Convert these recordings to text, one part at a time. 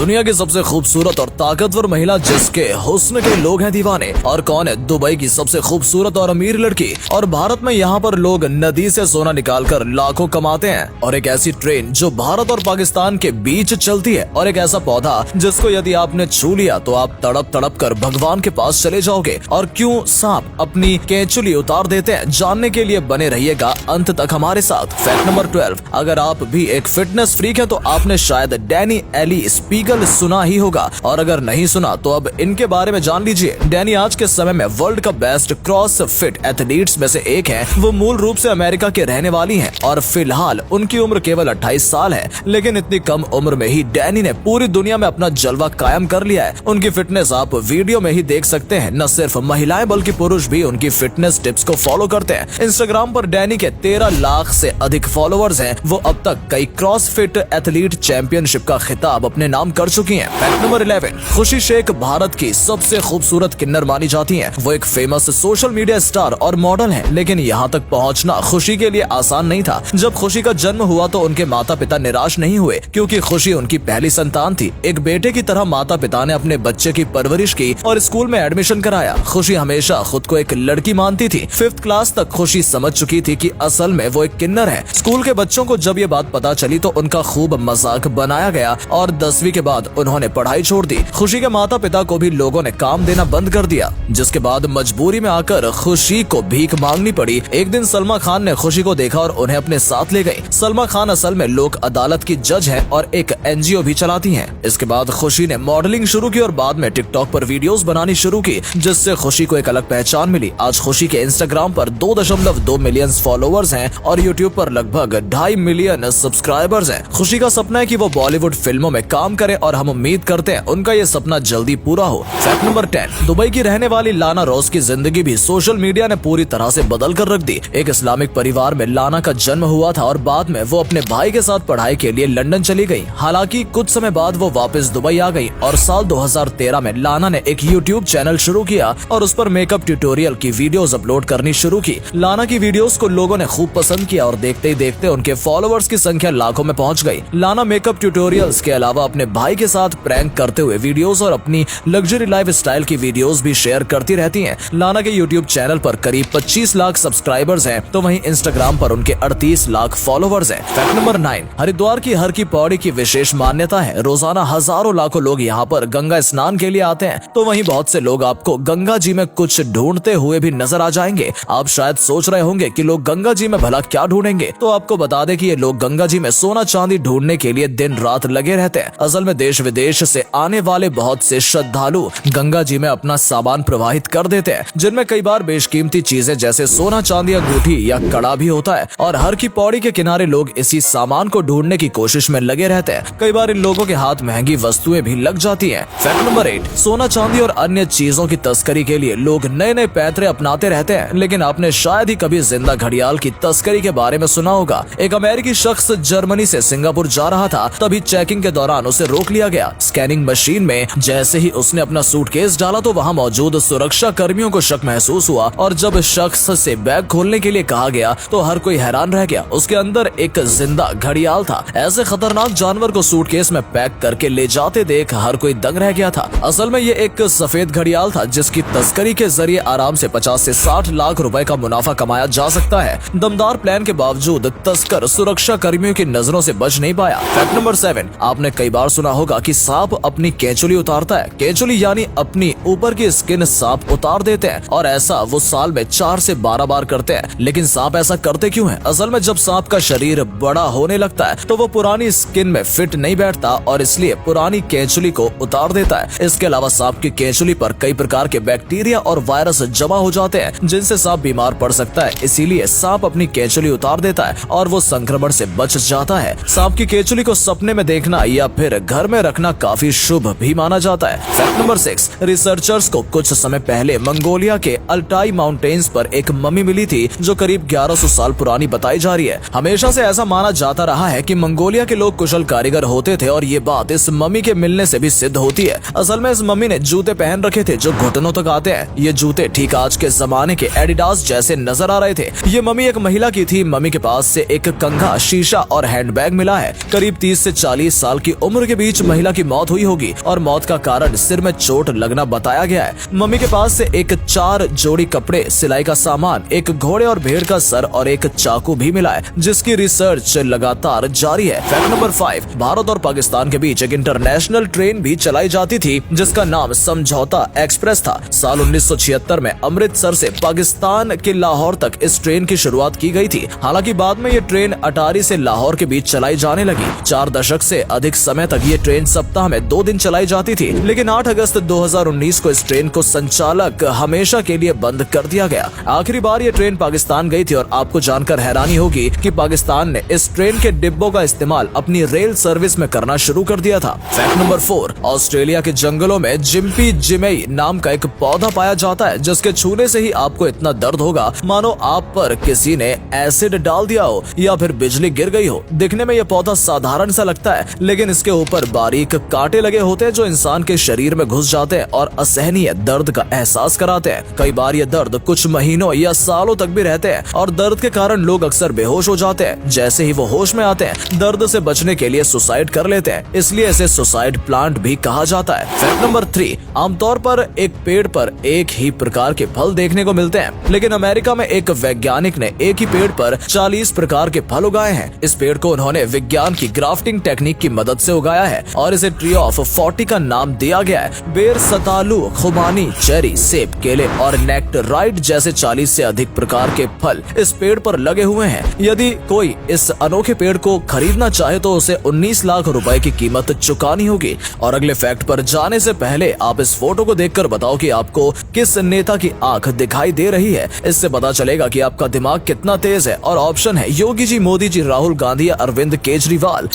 दुनिया की सबसे खूबसूरत और ताकतवर महिला जिसके हुस्न के लोग हैं दीवाने। और कौन है दुबई की सबसे खूबसूरत और अमीर लड़की। और भारत में यहाँ पर लोग नदी से सोना निकालकर लाखों कमाते हैं। और एक ऐसी ट्रेन जो भारत और पाकिस्तान के बीच चलती है। और एक ऐसा पौधा जिसको यदि आपने छू लिया तो आप तड़प तड़प कर भगवान के पास चले जाओगे। और क्यों सांप अपनी केंचुली उतार देते हैं, जानने के लिए बने रहिएगा अंत तक हमारे साथ। फैक्ट नंबर 12, अगर आप भी एक फिटनेस फ्रीक है तो आपने शायद डैनी एली स्पीगल सुना ही होगा। और अगर नहीं सुना तो अब इनके बारे में जान लीजिए। डैनी आज के समय में वर्ल्ड का बेस्ट क्रॉस फिट एथलीट्स में से एक है। वो मूल रूप से अमेरिका के रहने वाली हैं और फिलहाल उनकी उम्र केवल 28 साल है। लेकिन इतनी कम उम्र में ही डैनी ने पूरी दुनिया में अपना जलवा कायम कर लिया है। उनकी फिटनेस आप वीडियो में ही देख सकते हैं। न सिर्फ महिलाएं बल्कि पुरुष भी उनकी फिटनेस टिप्स को फॉलो करते हैं। इंस्टाग्राम पर डैनी के 13 लाख से अधिक फॉलोअर्स हैं। वो अब तक कई क्रॉस फिट एथलीट चैंपियनशिप का खिताब अपने नाम कर चुकी हैं। फैक्ट नंबर 11, खुशी शेख भारत की सबसे खूबसूरत किन्नर मानी जाती हैं। वो एक फेमस सोशल मीडिया स्टार और मॉडल हैं। लेकिन यहाँ तक पहुँचना खुशी के लिए आसान नहीं था। जब खुशी का जन्म हुआ तो उनके माता पिता निराश नहीं हुए, क्योंकि खुशी उनकी पहली संतान थी। एक बेटे की तरह माता पिता ने अपने बच्चे की परवरिश की और स्कूल में एडमिशन कराया। खुशी हमेशा खुद को एक लड़की मानती थी। 5th क्लास तक खुशी समझ चुकी थी कि असल में वो एक किन्नर है। स्कूल के बच्चों को जब ये बात पता चली तो उनका खूब मजाक बनाया गया और 10वीं के बाद उन्होंने पढ़ाई छोड़ दी। खुशी के माता पिता को भी लोगों ने काम देना बंद कर दिया, जिसके बाद मजबूरी में आकर खुशी को भीख मांगनी पड़ी। एक दिन सलमा खान ने खुशी को देखा और उन्हें अपने साथ ले गई। सलमा खान असल में लोक अदालत की जज है और एक NGO भी चलाती हैं। इसके बाद खुशी ने मॉडलिंग शुरू की और बाद में टिकटॉक पर वीडियोस बनानी शुरू की, जिससे खुशी को एक अलग पहचान मिली। आज खुशी के इंस्टाग्राम पर 2.2 मिलियन फॉलोअर्स हैं और यूट्यूब पर लगभग 2.5 मिलियन सब्सक्राइबर्स हैं। खुशी का सपना है कि वो बॉलीवुड फिल्मों में काम करे और हम उम्मीद करते हैं उनका ये सपना जल्दी पूरा हो। फैक्ट नंबर 10, दुबई की रहने वाली लाना रोज की जिंदगी भी सोशल मीडिया ने पूरी तरह से बदल कर रख दी। एक इस्लामिक परिवार में लाना का जन्म हुआ था और बाद में वो अपने भाई के साथ पढ़ाई के लिए लंदन चली गई। हालांकि कुछ समय बाद वो वापस दुबई आ गई और साल 2013 में लाना ने एक यूट्यूब चैनल शुरू किया और उस पर मेकअप ट्यूटोरियल की वीडियोस अपलोड करनी शुरू की। लाना की वीडियोस को लोगों ने खूब पसंद किया और देखते ही देखते उनके फॉलोअर्स की संख्या लाखों में पहुंच गई। लाना मेकअप ट्यूटोरियल्स के अलावा अपने भाई के साथ प्रैंक करते हुए वीडियोस और अपनी लग्जरी लाइफ स्टाइल की वीडियोस भी शेयर करती रहती हैं। लाना के यूट्यूब चैनल पर करीब 25 लाख सब्सक्राइबर्स हैं, तो वहीं इंस्टाग्राम पर उनके 38 लाख फॉलोअर्स हैं। फैक्ट नंबर 9, हरिद्वार की हर की पौड़ी की विशेष मान्यता है। रोजाना हजारों लाखों लोग यहाँ पर गंगा स्नान के लिए आते हैं, तो वहीं बहुत से लोग आपको गंगा जी में कुछ ढूंढते हुए भी नजर आ जाएंगे। आप शायद सोच रहे होंगे कि लोग गंगा जी में भला क्या ढूंढेंगे, तो आपको बता दें कि ये लोग गंगा जी में सोना चांदी ढूंढने के लिए दिन रात लगे रहते हैं। असल में देश विदेश से आने वाले बहुत से श्रद्धालु गंगा जी में अपना सामान प्रवाहित कर देते हैं, जिनमें कई बार बेशकीमती चीजें जैसे सोना चांदी, अंगूठी या कड़ा भी होता है। और हर की पौड़ी के किनारे लोग इसी सामान को ढूंढने की कोशिश में लगे रहते हैं। कई बार इन लोगों के हाथ महंगी वस्तुएं भी लग जाती हैं। फैक्ट नंबर 8, सोना चांदी और अन्य चीजों की तस्करी के लिए लोग नए नए पैतरे अपनाते रहते हैं। लेकिन आपने शायद ही कभी जिंदा घड़ियाल की तस्करी के बारे में सुना होगा। एक अमेरिकी शख्स जर्मनी से सिंगापुर जा रहा था, तभी चेकिंग के दौरान उसे रोक लिया गया। स्कैनिंग मशीन में जैसे ही उसने अपना सूटकेस डाला तो वहां मौजूद सुरक्षा कर्मियों को शक महसूस हुआ और जब शख्स से बैग खोलने के लिए कहा गया तो हर कोई हैरान रह गया। उसके अंदर एक जिंदा घड़ियाल था। ऐसे खतरनाक जानवर को सूटकेस में पैक करके ले जाते देख हर कोई दंग रह गया था। असल में ये एक सफेद घड़ियाल था जिसकी तस्करी के जरिए आराम से 50 से 60 लाख रुपए का मुनाफा कमाया जा सकता है। दमदार प्लान के बावजूद तस्कर सुरक्षा कर्मियों की नजरों से बच नहीं पाया। फैक्ट नंबर 7, आपने कई बार सुना होगा कि सांप अपनी केंचुली उतारता है। केंचुली यानी अपनी ऊपर की स्किन सांप उतार देते हैं और ऐसा वो साल में 4 से 12 बार करते हैं। लेकिन सांप ऐसा करते क्यों है? असल में जब सांप का शरीर बड़ा होने लगता है तो वो पुरानी स्किन में फिट नहीं बैठता और इसलिए पुरानी केंचुली को उतार देता है। इसके अलावा सांप की केंचुली पर कई प्रकार के बैक्टीरिया और वायरस जमा हो जाते हैं जिनसे सांप बीमार पड़ सकता है। इसीलिए सांप अपनी केंचुली उतार देता है और वो संक्रमण से बच जाता है। सांप की केंचुली को सपने में देखना या फिर घर में रखना काफी शुभ भी माना जाता है। फैक्ट नंबर 6, रिसर्चर्स को कुछ समय पहले मंगोलिया के अल्टाई माउंटेन्स पर एक मम्मी मिली थी जो करीब 1100 साल पुरानी बताई जा रही है। हमेशा से ऐसा माना जाता रहा है कि मंगोलिया के लोग कुशल कारीगर होते थे और ये बात इस मम्मी के मिलने से भी सिद्ध होती है। असल में इस मम्मी ने जूते पहन रखे थे जो घुटनों तक आते हैं। ये जूते ठीक आज के जमाने के एडिडास जैसे नजर आ रहे थे। ये मम्मी एक महिला की थी। मम्मी के पास से एक कंघा, शीशा और हैंडबैग मिला है। करीब 30 से 40 साल की उम्र के बीच बीच महिला की मौत हुई होगी और मौत का कारण सिर में चोट लगना बताया गया है। मम्मी के पास से एक 4 जोड़ी कपड़े, सिलाई का सामान, एक घोड़े और भेड़ का सर और एक चाकू भी मिला है, जिसकी रिसर्च लगातार जारी है। फैक्ट नंबर 5, भारत और पाकिस्तान के बीच एक इंटरनेशनल ट्रेन भी चलाई जाती थी जिसका नाम समझौता एक्सप्रेस था। साल 1976 में अमृतसर से पाकिस्तान के लाहौर तक इस ट्रेन की शुरुआत की गई थी। हालांकि बाद में ये ट्रेन अटारी से लाहौर के बीच चलाई जाने लगी। 4 दशक से अधिक समय तक ये ट्रेन सप्ताह में 2 दिन चलाई जाती थी, लेकिन 8 अगस्त 2019 को इस ट्रेन को संचालक हमेशा के लिए बंद कर दिया गया। आखिरी बार ये ट्रेन पाकिस्तान गई थी और आपको जानकर हैरानी होगी कि पाकिस्तान ने इस ट्रेन के डिब्बों का इस्तेमाल अपनी रेल सर्विस में करना शुरू कर दिया था। फैक्ट नंबर 4, ऑस्ट्रेलिया के जंगलों में जिम्पी जिमेई नाम का एक पौधा पाया जाता है जिसके छूने से ही आपको इतना दर्द होगा मानो आप पर किसी ने एसिड डाल दिया हो या फिर बिजली गिर गई हो। दिखने में यह पौधा साधारण सा लगता है, लेकिन इसके ऊपर बारीक कांटे लगे होते हैं जो इंसान के शरीर में घुस जाते हैं और असहनीय दर्द का एहसास कराते हैं। कई बार ये दर्द कुछ महीनों या सालों तक भी रहते हैं और दर्द के कारण लोग अक्सर बेहोश हो जाते हैं। जैसे ही वो होश में आते हैं, दर्द से बचने के लिए सुसाइड कर लेते हैं, इसलिए इसे सुसाइड प्लांट भी कहा जाता है। फैक्ट नंबर 3, आमतौर पर एक पेड़ पर एक ही प्रकार के फल देखने को मिलते हैं, लेकिन अमेरिका में एक वैज्ञानिक ने एक ही पेड़ पर 40 प्रकार के फल उगाए हैं। इस पेड़ को उन्होंने विज्ञान की ग्राफ्टिंग टेक्निक की मदद से उगाया है और इसे ट्री ऑफ 40 का नाम दिया गया है। बेर, सतालू, खुबानी, चेरी, सेब, केले और नेक्टराइट जैसे 40 से अधिक प्रकार के फल इस पेड़ पर लगे हुए हैं। यदि कोई इस अनोखे पेड़ को खरीदना चाहे तो उसे 19 लाख रुपए की कीमत चुकानी होगी। और अगले फैक्ट पर जाने से पहले आप इस फोटो को देखकर बताओ कि आपको किस नेता की आंख दिखाई दे रही है। इससे पता चलेगा कि आपका दिमाग कितना तेज है। और ऑप्शन है योगी जी, मोदी जी, राहुल गांधी या अरविंद केजरीवाल।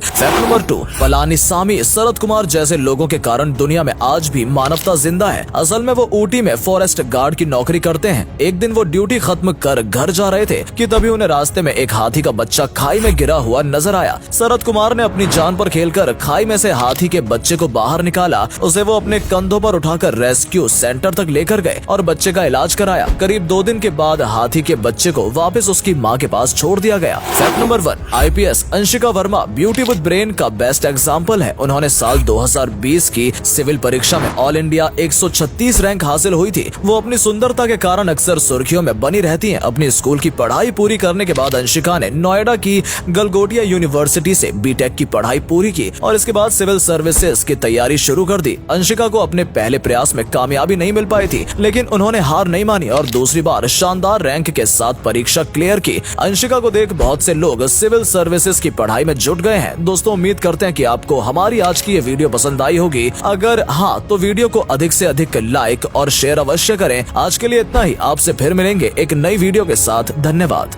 फैक्ट नंबर 2, पलानीसामी शरद कुमार जैसे लोगों के कारण दुनिया में आज भी मानवता जिंदा है। असल में वो ऊटी में फॉरेस्ट गार्ड की नौकरी करते हैं। एक दिन वो ड्यूटी खत्म कर घर जा रहे थे कि तभी उन्हें रास्ते में एक हाथी का बच्चा खाई में गिरा हुआ नजर आया। शरद कुमार ने अपनी जान पर खेलकर खाई में से हाथी के बच्चे को बाहर निकाला। उसे वो अपने कंधों पर उठाकर रेस्क्यू सेंटर तक लेकर गए और बच्चे का इलाज कराया। करीब 2 दिन के बाद हाथी के बच्चे को वापस उसकी माँ के पास छोड़ दिया गया। Fact number 1, IPS Anshika Verma beauty with brain का बेस्ट एग्जाम्पल है। उन्होंने साल 2020 की सिविल परीक्षा में ऑल इंडिया 136 रैंक हासिल हुई थी। वो अपनी सुंदरता के कारण अक्सर सुर्खियों में बनी रहती हैं। अपनी स्कूल की पढ़ाई पूरी करने के बाद अंशिका ने नोएडा की गलगोटिया यूनिवर्सिटी से बीटेक की पढ़ाई पूरी की और इसके बाद सिविल सर्विसेज की तैयारी शुरू कर दी। अंशिका को अपने पहले प्रयास में कामयाबी नहीं मिल पाई थी, लेकिन उन्होंने हार नहीं मानी और दूसरी बार शानदार रैंक के साथ परीक्षा क्लियर की। अंशिका को देख बहुत से लोग सिविल सर्विसेज की पढ़ाई में जुट गए हैं। दोस्तों, उम्मीद करते हैं कि आपको हमारी आज की ये वीडियो पसंद आई होगी। अगर हाँ, तो वीडियो को अधिक से अधिक लाइक और शेयर अवश्य करें। आज के लिए इतना ही। आपसे फिर मिलेंगे एक नई वीडियो के साथ। धन्यवाद।